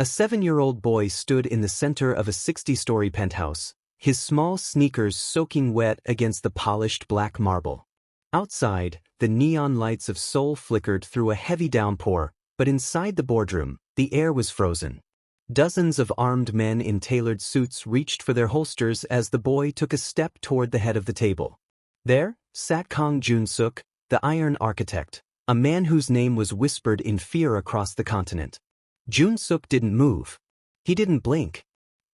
A 7-year-old boy stood in the center of a 60-story penthouse, his small sneakers soaking wet against the polished black marble. Outside, the neon lights of Seoul flickered through a heavy downpour, but inside the boardroom, the air was frozen. Dozens of armed men in tailored suits reached for their holsters as the boy took a step toward the head of the table. There sat Kang Jun-suk, the Iron Architect, a man whose name was whispered in fear across the continent. Jun-suk didn't move. He didn't blink.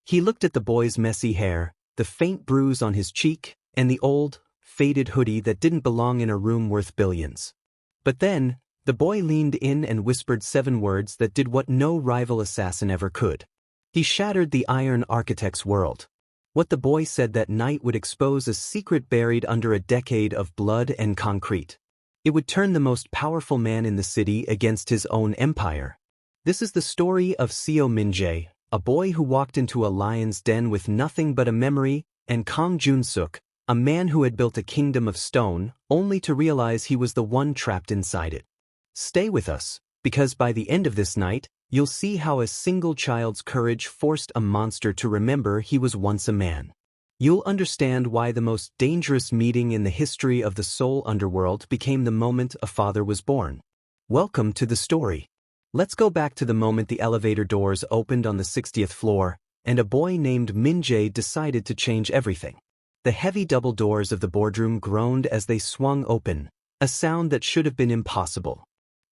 He looked at the boy's messy hair, the faint bruise on his cheek, and the old, faded hoodie that didn't belong in a room worth billions. But then, the boy leaned in and whispered 7 words that did what no rival assassin ever could. He shattered the Iron Architect's world. What the boy said that night would expose a secret buried under a decade of blood and concrete. It would turn the most powerful man in the city against his own empire. This is the story of Seo Min-jae, a boy who walked into a lion's den with nothing but a memory, and Kang Jun-suk, a man who had built a kingdom of stone, only to realize he was the one trapped inside it. Stay with us, because by the end of this night, you'll see how a single child's courage forced a monster to remember he was once a man. You'll understand why the most dangerous meeting in the history of the Seoul underworld became the moment a father was born. Welcome to the story. Let's go back to the moment the elevator doors opened on the 60th floor, and a boy named Min-jae decided to change everything. The heavy double doors of the boardroom groaned as they swung open, a sound that should have been impossible.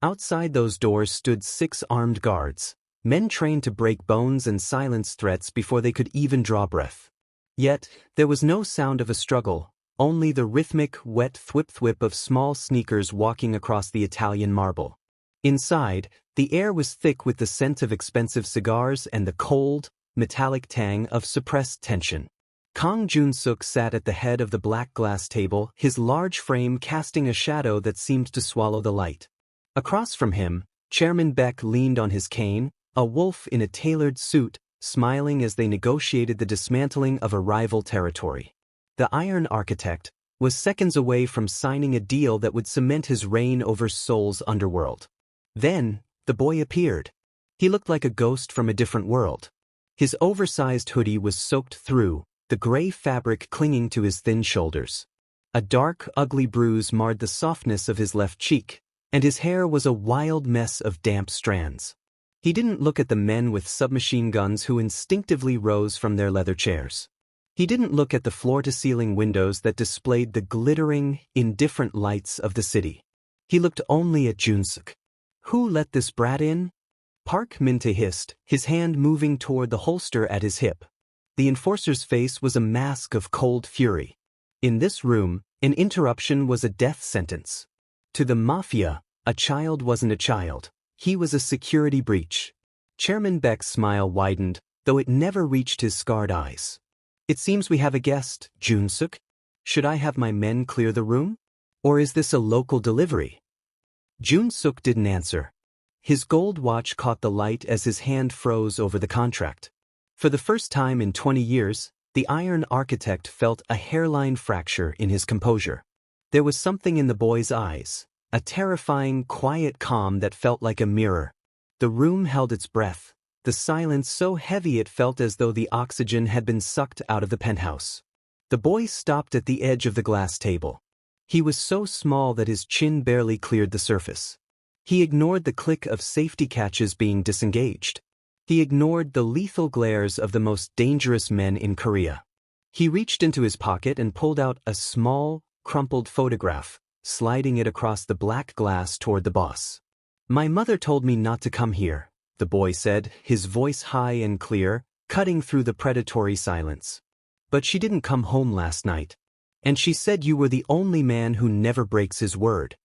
Outside those doors stood 6 armed guards, men trained to break bones and silence threats before they could even draw breath. Yet, there was no sound of a struggle, only the rhythmic, wet thwip-thwip of small sneakers walking across the Italian marble. Inside, the air was thick with the scent of expensive cigars and the cold, metallic tang of suppressed tension. Kang Jun-suk sat at the head of the black glass table, his large frame casting a shadow that seemed to swallow the light. Across from him, Chairman Beck leaned on his cane, a wolf in a tailored suit, smiling as they negotiated the dismantling of a rival territory. The Iron Architect was seconds away from signing a deal that would cement his reign over Seoul's underworld. Then, the boy appeared. He looked like a ghost from a different world. His oversized hoodie was soaked through, the gray fabric clinging to his thin shoulders. A dark, ugly bruise marred the softness of his left cheek, and his hair was a wild mess of damp strands. He didn't look at the men with submachine guns who instinctively rose from their leather chairs. He didn't look at the floor-to-ceiling windows that displayed the glittering, indifferent lights of the city. He looked only at Jun-suk. "Who let this brat in?" Park Min-tae hissed, his hand moving toward the holster at his hip. The enforcer's face was a mask of cold fury. In this room, an interruption was a death sentence. To the Mafia, a child wasn't a child. He was a security breach. Chairman Beck's smile widened, though it never reached his scarred eyes. "It seems we have a guest, Jun-suk. Should I have my men clear the room? Or is this a local delivery?" Jun-suk didn't answer. His gold watch caught the light as his hand froze over the contract. For the first time in 20 years, the Iron Architect felt a hairline fracture in his composure. There was something in the boy's eyes, a terrifying, quiet calm that felt like a mirror. The room held its breath, the silence so heavy it felt as though the oxygen had been sucked out of the penthouse. The boy stopped at the edge of the glass table. He was so small that his chin barely cleared the surface. He ignored the click of safety catches being disengaged. He ignored the lethal glares of the most dangerous men in Korea. He reached into his pocket and pulled out a small, crumpled photograph, sliding it across the black glass toward the boss. "My mother told me not to come here," the boy said, his voice high and clear, cutting through the predatory silence. "But she didn't come home last night. And she said you were the only man who never breaks his word."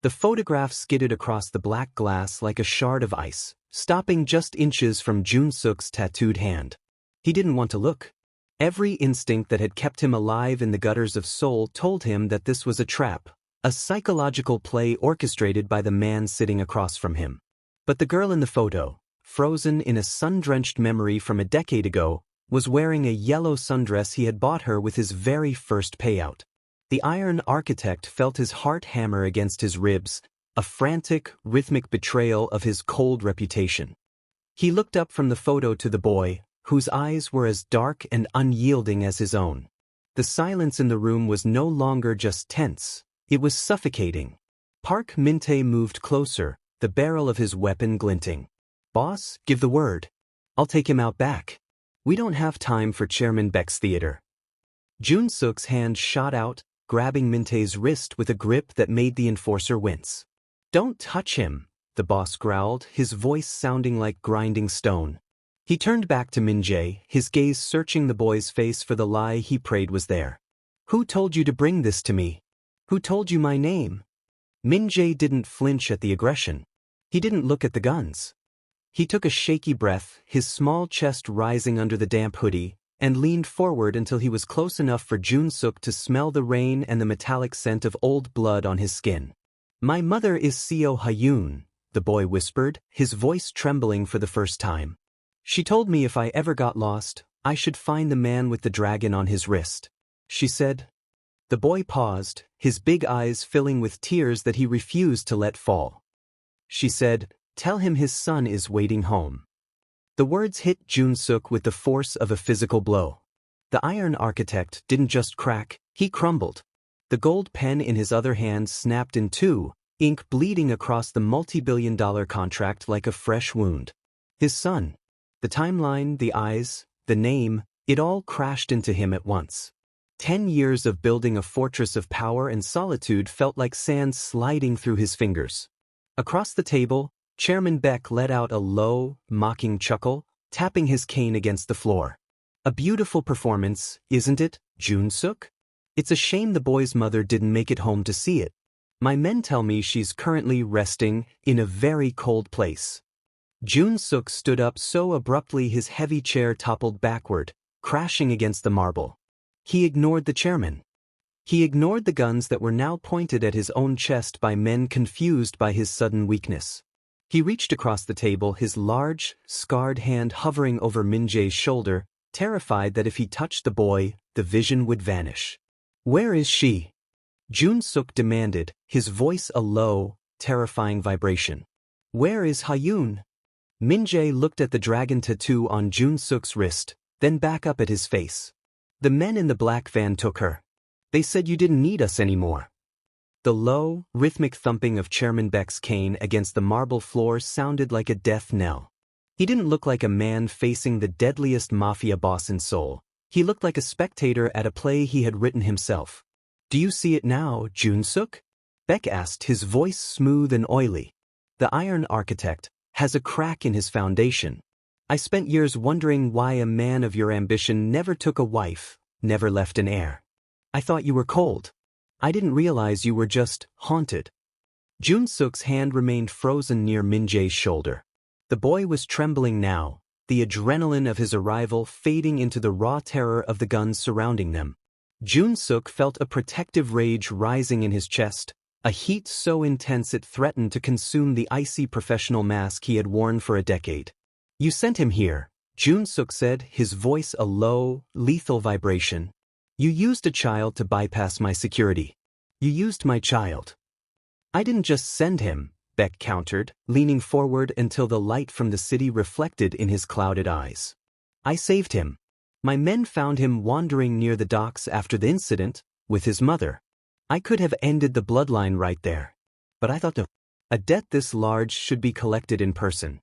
The photograph skidded across the black glass like a shard of ice, stopping just inches from Jun-suk's tattooed hand. He didn't want to look. Every instinct that had kept him alive in the gutters of Seoul told him that this was a trap, a psychological play orchestrated by the man sitting across from him. But the girl in the photo, frozen in a sun-drenched memory from a decade ago, was wearing a yellow sundress he had bought her with his very first payout. The Iron Architect felt his heart hammer against his ribs, a frantic, rhythmic betrayal of his cold reputation. He looked up from the photo to the boy, whose eyes were as dark and unyielding as his own. The silence in the room was no longer just tense, it was suffocating. Park Min-tae moved closer, the barrel of his weapon glinting. "Boss, give the word. I'll take him out back. We don't have time for Chairman Beck's theater." Jun-suk's hand shot out, grabbing Min-tae's wrist with a grip that made the enforcer wince. "Don't touch him," the boss growled, his voice sounding like grinding stone. He turned back to Min-jae, his gaze searching the boy's face for the lie he prayed was there. "Who told you to bring this to me? Who told you my name?" Min-jae didn't flinch at the aggression. He didn't look at the guns. He took a shaky breath, his small chest rising under the damp hoodie, and leaned forward until he was close enough for Jun-suk to smell the rain and the metallic scent of old blood on his skin. "My mother is Seo Ha-yoon," the boy whispered, his voice trembling for the first time. "She told me if I ever got lost, I should find the man with the dragon on his wrist. She said." The boy paused, his big eyes filling with tears that he refused to let fall. "She said, tell him his son is waiting home." The words hit Jun-suk with the force of a physical blow. The iron architect didn't just crack, he crumbled. The gold pen in his other hand snapped in two, ink bleeding across the multi-billion-dollar contract like a fresh wound. His son. The timeline, the eyes, the name, it all crashed into him at once. 10 years of building a fortress of power and solitude felt like sand sliding through his fingers. Across the table, Chairman Beck let out a low, mocking chuckle, tapping his cane against the floor. "A beautiful performance, isn't it, Jun-suk? It's a shame the boy's mother didn't make it home to see it. My men tell me she's currently resting in a very cold place." Jun-suk stood up so abruptly his heavy chair toppled backward, crashing against the marble. He ignored the chairman. He ignored the guns that were now pointed at his own chest by men confused by his sudden weakness. He reached across the table, his large, scarred hand hovering over Min-jae's shoulder, terrified that if he touched the boy, the vision would vanish. "Where is she?" Jun-suk demanded, his voice a low, terrifying vibration. "Where is Ha-yoon?" Min-jae looked at the dragon tattoo on Jun-suk's wrist, then back up at his face. "The men in the black van took her. They said you didn't need us anymore." The low, rhythmic thumping of Chairman Beck's cane against the marble floor sounded like a death knell. He didn't look like a man facing the deadliest mafia boss in Seoul. He looked like a spectator at a play he had written himself. "Do you see it now, Jun-suk?" Beck asked, his voice smooth and oily. "The iron architect has a crack in his foundation. I spent years wondering why a man of your ambition never took a wife, never left an heir. I thought you were cold. I didn't realize you were just haunted." Jun-suk's hand remained frozen near Min-jae's shoulder. The boy was trembling now, the adrenaline of his arrival fading into the raw terror of the guns surrounding them. Jun-suk felt a protective rage rising in his chest, a heat so intense it threatened to consume the icy professional mask he had worn for a decade. "You sent him here," Jun-suk said, his voice a low, lethal vibration. "You used a child to bypass my security. You used my child." "I didn't just send him," Beck countered, leaning forward until the light from the city reflected in his clouded eyes. "I saved him. My men found him wandering near the docks after the incident, with his mother. I could have ended the bloodline right there. But I thought a debt this large should be collected in person."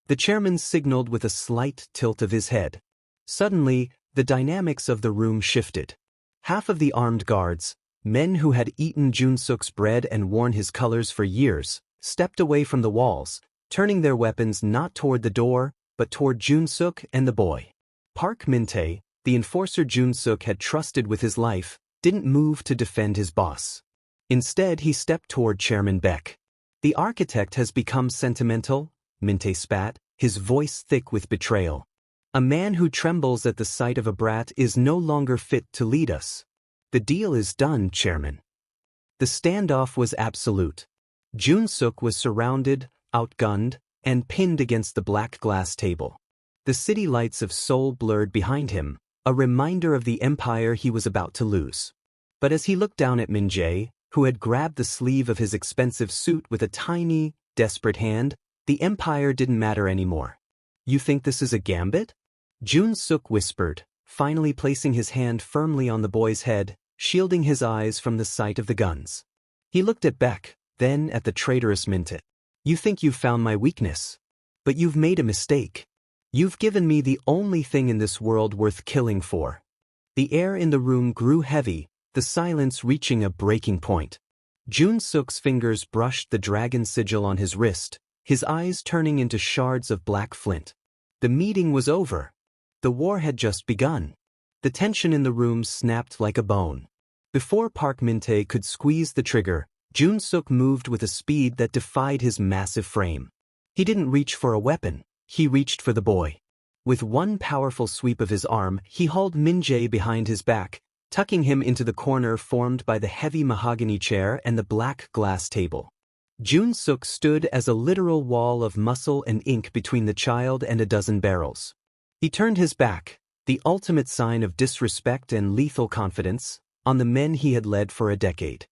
The chairman signaled with a slight tilt of his head. Suddenly, the dynamics of the room shifted. Half of the armed guards, men who had eaten Jun-suk's bread and worn his colors for years, stepped away from the walls, turning their weapons not toward the door, but toward Jun-suk and the boy. Park Min-tae, the enforcer Jun-suk had trusted with his life, didn't move to defend his boss. Instead, he stepped toward Chairman Beck. "The architect has become sentimental," Min-tae spat, his voice thick with betrayal. "A man who trembles at the sight of a brat is no longer fit to lead us. The deal is done, Chairman." The standoff was absolute. Jun-suk was surrounded, outgunned, and pinned against the black glass table. The city lights of Seoul blurred behind him, a reminder of the empire he was about to lose. But as he looked down at Min-jae, who had grabbed the sleeve of his expensive suit with a tiny, desperate hand, the empire didn't matter anymore. You think this is a gambit? Jun-suk whispered, finally placing his hand firmly on the boy's head, shielding his eyes from the sight of the guns. He looked at Beck, then at the traitorous Mintae. You think you've found my weakness? But you've made a mistake. You've given me the only thing in this world worth killing for. The air in the room grew heavy, the silence reaching a breaking point. Jun-suk's fingers brushed the dragon sigil on his wrist, his eyes turning into shards of black flint. The meeting was over. The war had just begun. The tension in the room snapped like a bone. Before Park Min-tae could squeeze the trigger, Jun-suk moved with a speed that defied his massive frame. He didn't reach for a weapon, he reached for the boy. With one powerful sweep of his arm, he hauled Min-jae behind his back, tucking him into the corner formed by the heavy mahogany chair and the black glass table. Jun-suk stood as a literal wall of muscle and ink between the child and a dozen barrels. He turned his back, the ultimate sign of disrespect and lethal confidence, on the men he had led for a decade.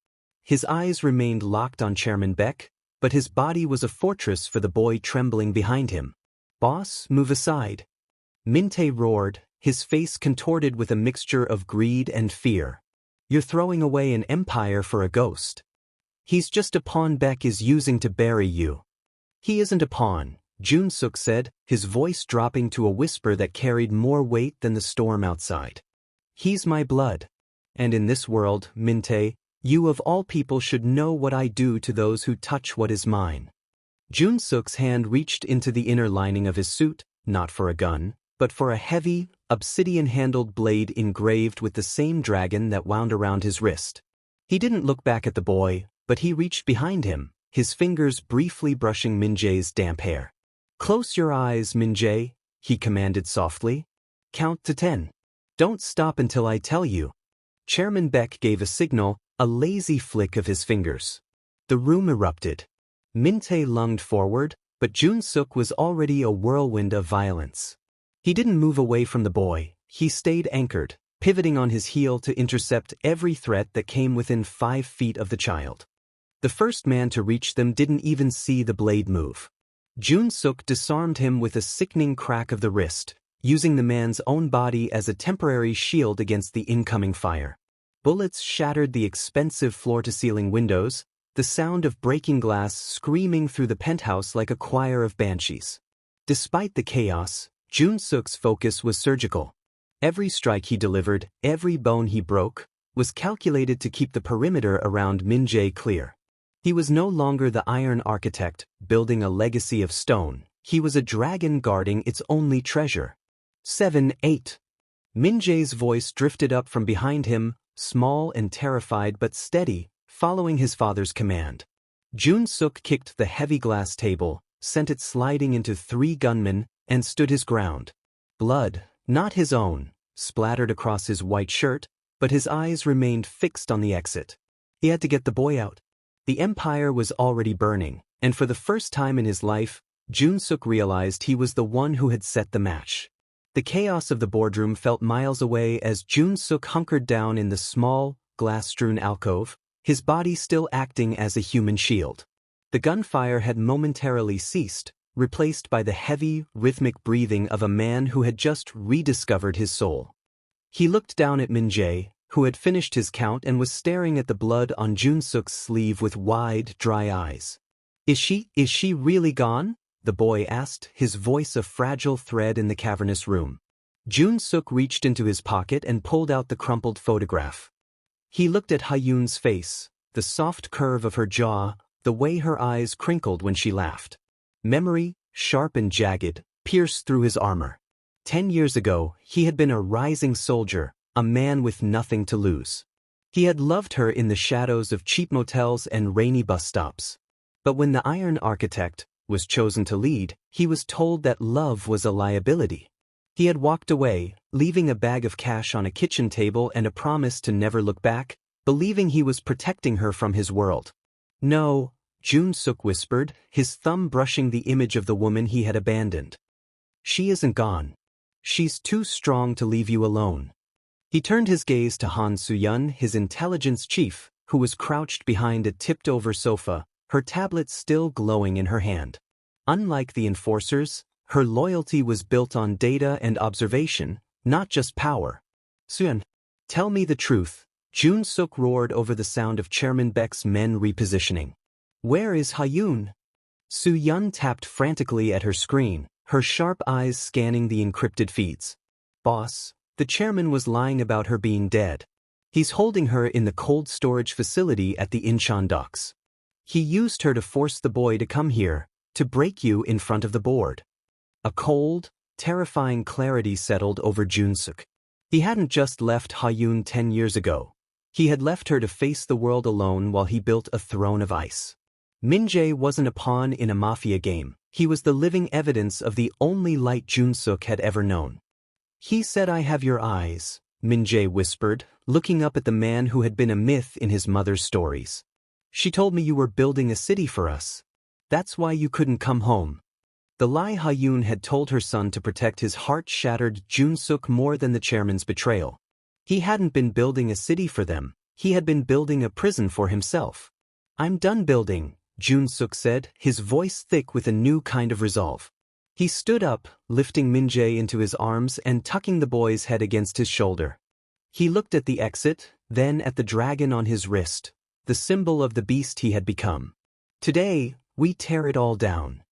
His eyes remained locked on Chairman Beck, but his body was a fortress for the boy trembling behind him. "Boss, move aside." Min-tae roared, his face contorted with a mixture of greed and fear. "You're throwing away an empire for a ghost. He's just a pawn Beck is using to bury you." "He isn't a pawn," Jun-suk said, his voice dropping to a whisper that carried more weight than the storm outside. "He's my blood. And in this world, Min-tae, you of all people should know what I do to those who touch what is mine." Jun-suk's hand reached into the inner lining of his suit, not for a gun, but for a heavy, obsidian-handled blade engraved with the same dragon that wound around his wrist. He didn't look back at the boy, but he reached behind him, his fingers briefly brushing Min-jae's damp hair. "Close your eyes, Min-jae," he commanded softly. "Count to 10. Don't stop until I tell you." Chairman Beck gave a signal, a lazy flick of his fingers. The room erupted. Min-tae lunged forward, but Jun-suk was already a whirlwind of violence. He didn't move away from the boy, he stayed anchored, pivoting on his heel to intercept every threat that came within 5 feet of the child. The first man to reach them didn't even see the blade move. Jun-suk disarmed him with a sickening crack of the wrist, using the man's own body as a temporary shield against the incoming fire. Bullets shattered the expensive floor-to-ceiling windows, the sound of breaking glass screaming through the penthouse like a choir of banshees. Despite the chaos, Jun-suk's focus was surgical. Every strike he delivered, every bone he broke, was calculated to keep the perimeter around Min-jae clear. He was no longer the Iron Architect, building a legacy of stone. He was a dragon guarding its only treasure. 7-8. Min-jae's voice drifted up from behind him, small and terrified but steady, following his father's command. Jun-suk kicked the heavy glass table, sent it sliding into 3 gunmen, and stood his ground. Blood, not his own, splattered across his white shirt, but his eyes remained fixed on the exit. He had to get the boy out. The empire was already burning, and for the first time in his life, Jun-suk realized he was the one who had set the match. The chaos of the boardroom felt miles away as Jun-suk hunkered down in the small, glass-strewn alcove, his body still acting as a human shield. The gunfire had momentarily ceased, replaced by the heavy, rhythmic breathing of a man who had just rediscovered his soul. He looked down at Min-jae, who had finished his count and was staring at the blood on Jun-suk's sleeve with wide, dry eyes. Is she really gone?" the boy asked, his voice a fragile thread in the cavernous room. Jun-suk reached into his pocket and pulled out the crumpled photograph. He looked at Ha-yoon's face, the soft curve of her jaw, the way her eyes crinkled when she laughed. Memory, sharp and jagged, pierced through his armor. 10 years ago, he had been a rising soldier, a man with nothing to lose. He had loved her in the shadows of cheap motels and rainy bus stops. But when the Iron Architect was chosen to lead, he was told that love was a liability. He had walked away, leaving a bag of cash on a kitchen table and a promise to never look back, believing he was protecting her from his world. "No," Jun-suk whispered, his thumb brushing the image of the woman he had abandoned. "She isn't gone. She's too strong to leave you alone." He turned his gaze to Han Soo-yeon, his intelligence chief, who was crouched behind a tipped-over sofa, her tablet still glowing in her hand. Unlike the enforcers, Her loyalty was built on data and observation, not just power. Suyun, tell me the truth, Jun Suk roared over the sound of Chairman Beck's men repositioning. Where is Ha-yoon? Soo-yun tapped frantically at her screen, her sharp eyes scanning the encrypted feeds. Boss, the chairman was lying about her being dead. He's holding her in the cold storage facility at the Incheon docks. He used her to force the boy to come here, to break you in front of the board. A cold, terrifying clarity settled over Jun-suk. He hadn't just left Ha-yoon 10 years ago. He had left her to face the world alone while he built a throne of ice. Min-jae wasn't a pawn in a mafia game. He was the living evidence of the only light Jun-suk had ever known. He said, "I have your eyes," Min-jae whispered, looking up at the man who had been a myth in his mother's stories. "She told me you were building a city for us. That's why you couldn't come home." The lie Ha-yoon had told her son to protect his heart-shattered Jun-suk more than the chairman's betrayal. He hadn't been building a city for them, he had been building a prison for himself. "I'm done building," Jun-suk said, his voice thick with a new kind of resolve. He stood up, lifting Min-jae into his arms and tucking the boy's head against his shoulder. He looked at the exit, then at the dragon on his wrist, the symbol of the beast he had become. "Today, we tear it all down."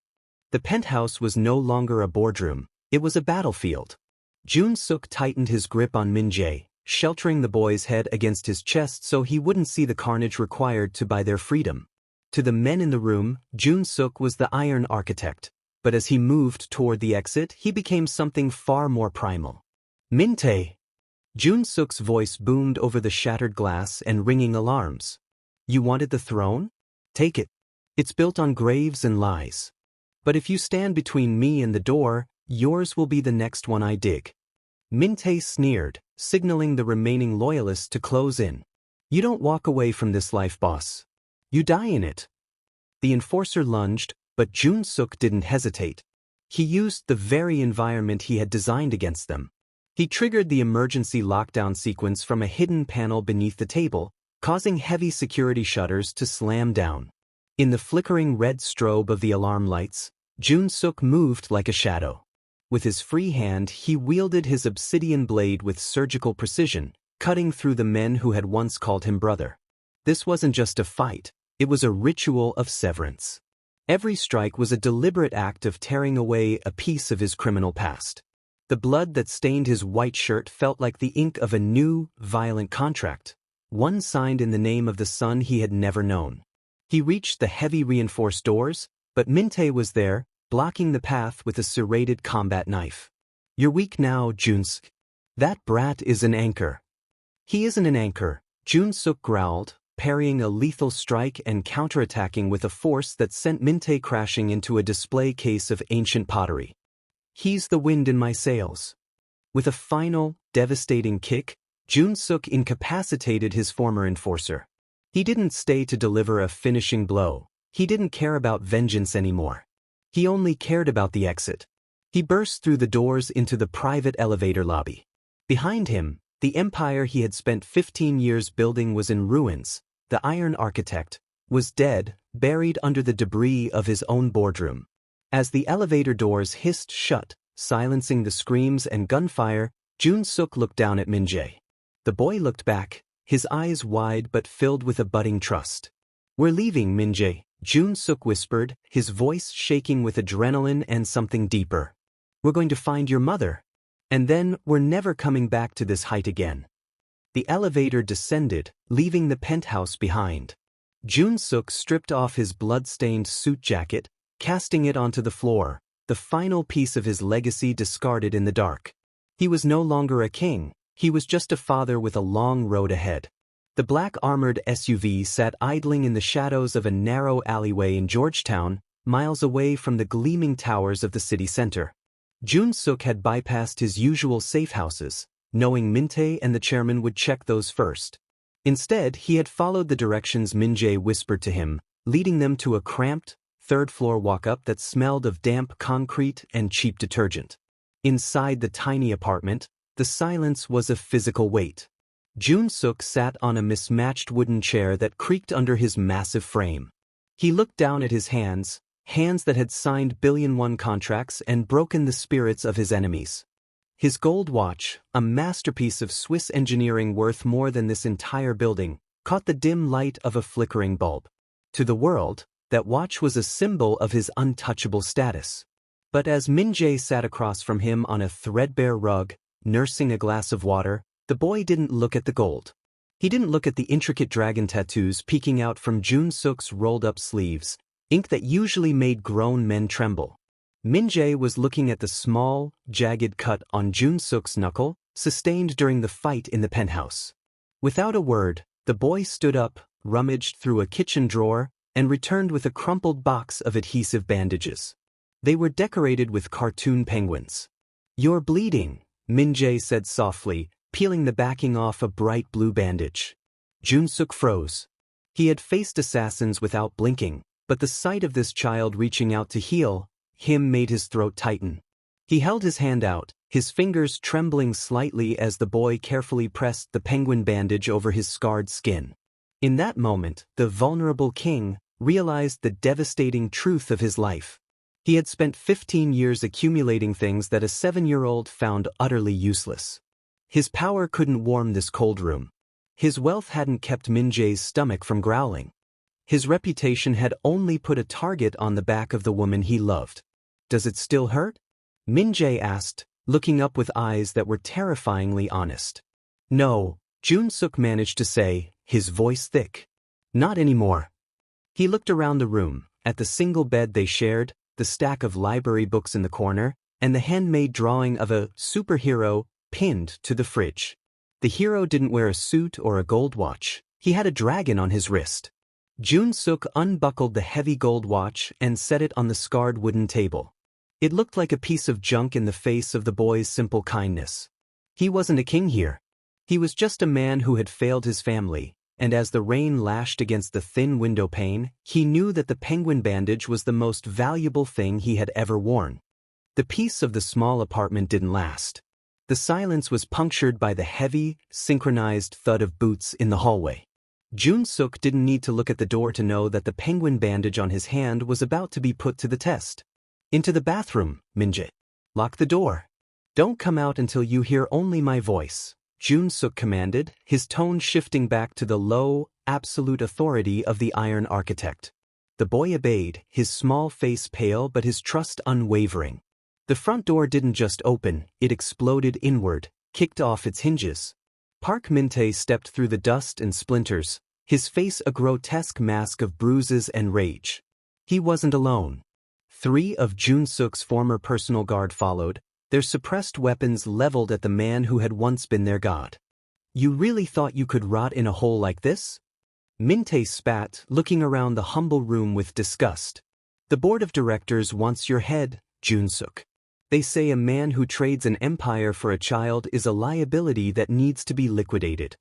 The penthouse was no longer a boardroom, it was a battlefield. Jun-suk tightened his grip on Min-jae, sheltering the boy's head against his chest so he wouldn't see the carnage required to buy their freedom. To the men in the room, Jun-suk was the iron architect, but as he moved toward the exit, he became something far more primal. "Min-tae!" Jun-suk's voice boomed over the shattered glass and ringing alarms. "You wanted the throne? Take it. It's built on graves and lies. But if you stand between me and the door, yours will be the next one I dig." Min-tae sneered, signaling the remaining loyalists to close in. "You don't walk away from this life, boss. You die in it." The enforcer lunged, but Jun-suk didn't hesitate. He used the very environment he had designed against them. He triggered the emergency lockdown sequence from a hidden panel beneath the table, causing heavy security shutters to slam down. In the flickering red strobe of the alarm lights, Jun-suk moved like a shadow. With his free hand, he wielded his obsidian blade with surgical precision, cutting through the men who had once called him brother. This wasn't just a fight, it was a ritual of severance. Every strike was a deliberate act of tearing away a piece of his criminal past. The blood that stained his white shirt felt like the ink of a new, violent contract, one signed in the name of the son he had never known. He reached the heavy reinforced doors, but Min-tae was there, blocking the path with a serrated combat knife. "You're weak now, Jun-suk. That brat is an anchor." "He isn't an anchor," Jun-suk growled, parrying a lethal strike and counterattacking with a force that sent Min-tae crashing into a display case of ancient pottery. "He's the wind in my sails." With a final, devastating kick, Jun-suk incapacitated his former enforcer. He didn't stay to deliver a finishing blow. He didn't care about vengeance anymore. He only cared about the exit. He burst through the doors into the private elevator lobby. Behind him, the empire he had spent 15 years building was in ruins. The Iron Architect was dead, buried under the debris of his own boardroom. As the elevator doors hissed shut, silencing the screams and gunfire, Jun-suk looked down at Min-jae. The boy looked back, his eyes wide but filled with a budding trust. "We're leaving, Min-jae," Jun-suk whispered, his voice shaking with adrenaline and something deeper. "We're going to find your mother. And then we're never coming back to this height again." The elevator descended, leaving the penthouse behind. Jun-suk stripped off his blood-stained suit jacket, casting it onto the floor, the final piece of his legacy discarded in the dark. He was no longer a king, he was just a father with a long road ahead. The black armored SUV sat idling in the shadows of a narrow alleyway in Georgetown, miles away from the gleaming towers of the city center. Jun-suk had bypassed his usual safe houses, knowing Min-tae and the chairman would check those first. Instead, he had followed the directions Min-jae whispered to him, leading them to a cramped, third-floor walk-up that smelled of damp concrete and cheap detergent. Inside the tiny apartment, the silence was of physical weight. Jun-suk sat on a mismatched wooden chair that creaked under his massive frame. He looked down at his hands, hands that had signed billion-won contracts and broken the spirits of his enemies. His gold watch, a masterpiece of Swiss engineering worth more than this entire building, caught the dim light of a flickering bulb. To the world, that watch was a symbol of his untouchable status. But as Min-jae sat across from him on a threadbare rug, nursing a glass of water, the boy didn't look at the gold. He didn't look at the intricate dragon tattoos peeking out from Jun-suk's rolled-up sleeves, ink that usually made grown men tremble. Min-jae was looking at the small, jagged cut on Jun-suk's knuckle, sustained during the fight in the penthouse. Without a word, the boy stood up, rummaged through a kitchen drawer, and returned with a crumpled box of adhesive bandages. They were decorated with cartoon penguins. "You're bleeding," Min-jae said softly, peeling the backing off a bright blue bandage. Jun-suk froze. He had faced assassins without blinking, but the sight of this child reaching out to heal him made his throat tighten. He held his hand out, his fingers trembling slightly as the boy carefully pressed the penguin bandage over his scarred skin. In that moment, the vulnerable king realized the devastating truth of his life. He had spent 15 years accumulating things that a 7-year-old found utterly useless. His power couldn't warm this cold room. His wealth hadn't kept Min-jae's stomach from growling. His reputation had only put a target on the back of the woman he loved. "Does it still hurt?" Min-jae asked, looking up with eyes that were terrifyingly honest. "No," Jun-suk managed to say, his voice thick. "Not anymore." He looked around the room, at the single bed they shared, the stack of library books in the corner, and the handmade drawing of a superhero pinned to the fridge. The hero didn't wear a suit or a gold watch. He had a dragon on his wrist. Jun-suk unbuckled the heavy gold watch and set it on the scarred wooden table. It looked like a piece of junk in the face of the boy's simple kindness. He wasn't a king here. He was just a man who had failed his family, and as the rain lashed against the thin window pane, he knew that the penguin bandage was the most valuable thing he had ever worn. The peace of the small apartment didn't last. The silence was punctured by the heavy, synchronized thud of boots in the hallway. Jun-suk didn't need to look at the door to know that the penguin bandage on his hand was about to be put to the test. "Into the bathroom, Min-jae. Lock the door. Don't come out until you hear only my voice," Jun-suk commanded, his tone shifting back to the low, absolute authority of the Iron Architect. The boy obeyed, his small face pale but his trust unwavering. The front door didn't just open, it exploded inward, kicked off its hinges. Park Min-tae stepped through the dust and splinters, his face a grotesque mask of bruises and rage. He wasn't alone. 3 of Jun-suk's former personal guard followed, their suppressed weapons leveled at the man who had once been their god. "You really thought you could rot in a hole like this?" Min-tae spat, looking around the humble room with disgust. "The board of directors wants your head, Jun-suk. They say a man who trades an empire for a child is a liability that needs to be liquidated."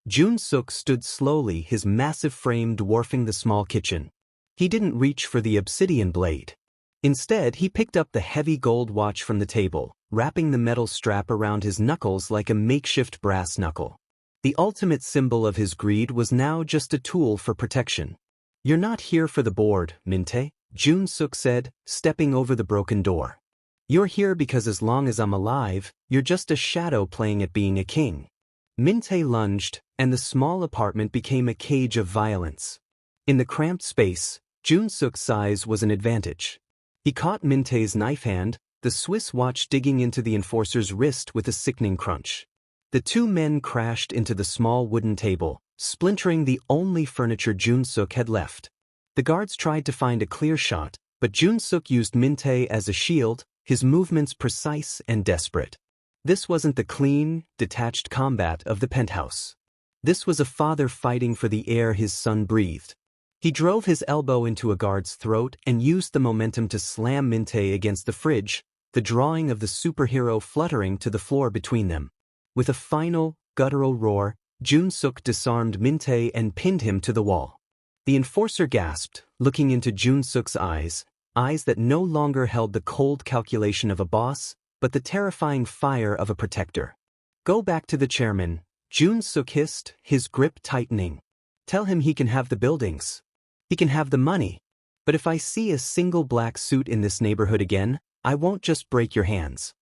Jun-suk stood slowly, his massive frame dwarfing the small kitchen. He didn't reach for the obsidian blade. Instead, he picked up the heavy gold watch from the table, wrapping the metal strap around his knuckles like a makeshift brass knuckle. The ultimate symbol of his greed was now just a tool for protection. "You're not here for the board, Min-tae," Jun-suk said, stepping over the broken door. "You're here because as long as I'm alive, you're just a shadow playing at being a king." Min-tae lunged, and the small apartment became a cage of violence. In the cramped space, Jun-suk's size was an advantage. He caught Min-tae's knife hand, the Swiss watch digging into the enforcer's wrist with a sickening crunch. The 2 men crashed into the small wooden table, splintering the only furniture Jun-suk had left. The guards tried to find a clear shot, but Jun-suk used Min-tae as a shield, his movements precise and desperate. This wasn't the clean, detached combat of the penthouse. This was a father fighting for the air his son breathed. He drove his elbow into a guard's throat and used the momentum to slam Min-tae against the fridge, the drawing of the superhero fluttering to the floor between them. With a final, guttural roar, Jun-suk disarmed Min-tae and pinned him to the wall. The enforcer gasped, looking into Jun-suk's eyes that no longer held the cold calculation of a boss, but the terrifying fire of a protector. "Go back to the chairman," Jun-suk hissed, his grip tightening. "Tell him he can have the buildings. He can have the money. But if I see a single black suit in this neighborhood again, I won't just break your hands.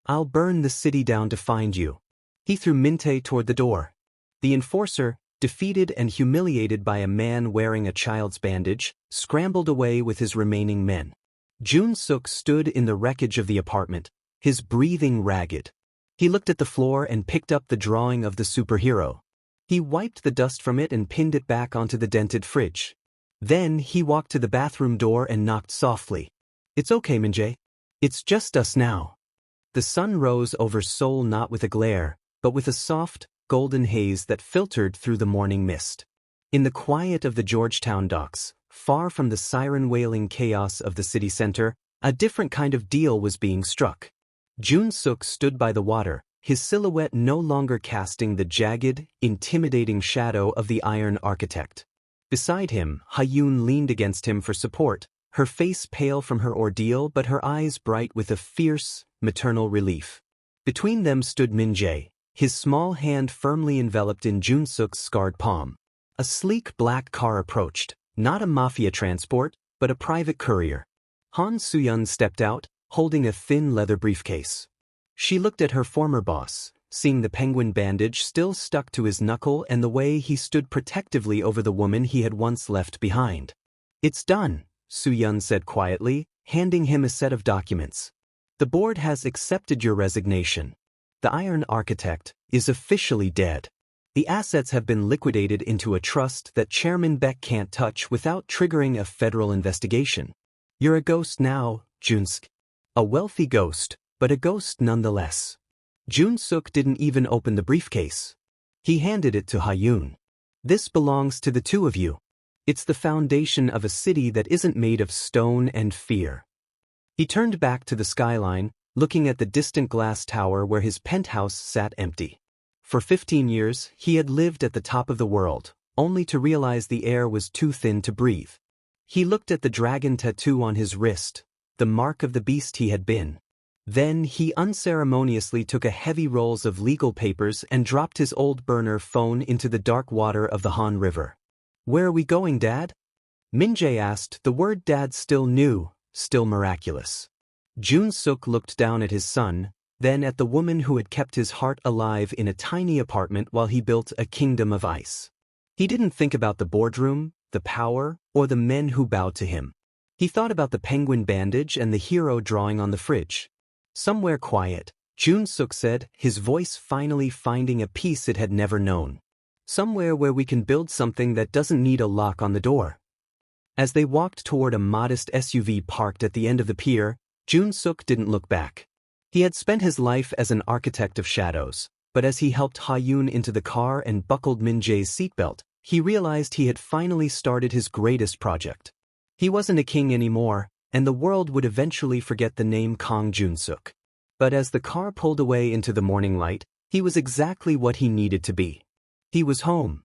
I'll burn the city down to find you." He threw Minte toward the door. The enforcer, defeated and humiliated by a man wearing a child's bandage, scrambled away with his remaining men. Jun-suk stood in the wreckage of the apartment, his breathing ragged. He looked at the floor and picked up the drawing of the superhero. He wiped the dust from it and pinned it back onto the dented fridge. Then he walked to the bathroom door and knocked softly. "It's okay, Min-jae. It's just us now." The sun rose over Seoul not with a glare, but with a soft, golden haze that filtered through the morning mist. In the quiet of the Georgetown docks, far from the siren-wailing chaos of the city center, a different kind of deal was being struck. Jun-suk stood by the water, his silhouette no longer casting the jagged, intimidating shadow of the Iron Architect. Beside him, Ha-yoon leaned against him for support, her face pale from her ordeal but her eyes bright with a fierce, maternal relief. Between them stood Min-jae, his small hand firmly enveloped in Jun-suk's scarred palm. A sleek black car approached, not a Mafia transport, but a private courier. Han Soo-yeon stepped out, holding a thin leather briefcase. She looked at her former boss, seeing the penguin bandage still stuck to his knuckle and the way he stood protectively over the woman he had once left behind. "It's done," Soo-yeon said quietly, handing him a set of documents. "The board has accepted your resignation. The Iron Architect is officially dead. The assets have been liquidated into a trust that Chairman Beck can't touch without triggering a federal investigation. You're a ghost now, Jun-suk. A wealthy ghost, but a ghost nonetheless." Jun-suk didn't even open the briefcase. He handed it to Ha-yoon. "This belongs to the two of you. It's the foundation of a city that isn't made of stone and fear." He turned back to the skyline, looking at the distant glass tower where his penthouse sat empty. For 15 years, he had lived at the top of the world, only to realize the air was too thin to breathe. He looked at the dragon tattoo on his wrist, the mark of the beast he had been. Then he unceremoniously took a heavy rolls of legal papers and dropped his old burner phone into the dark water of the Han River. "Where are we going, Dad?" Min-jae asked, the word Dad still new, still miraculous. Jun-suk looked down at his son, then at the woman who had kept his heart alive in a tiny apartment while he built a kingdom of ice. He didn't think about the boardroom, the power, or the men who bowed to him. He thought about the penguin bandage and the hero drawing on the fridge. "Somewhere quiet," Jun-suk said, his voice finally finding a peace it had never known. "Somewhere where we can build something that doesn't need a lock on the door." As they walked toward a modest SUV parked at the end of the pier, Jun-suk didn't look back. He had spent his life as an architect of shadows, but as he helped Ha-yoon into the car and buckled Min-jae's seatbelt, he realized he had finally started his greatest project. He wasn't a king anymore, and the world would eventually forget the name Kang Jun-suk. But as the car pulled away into the morning light, he was exactly what he needed to be. He was home.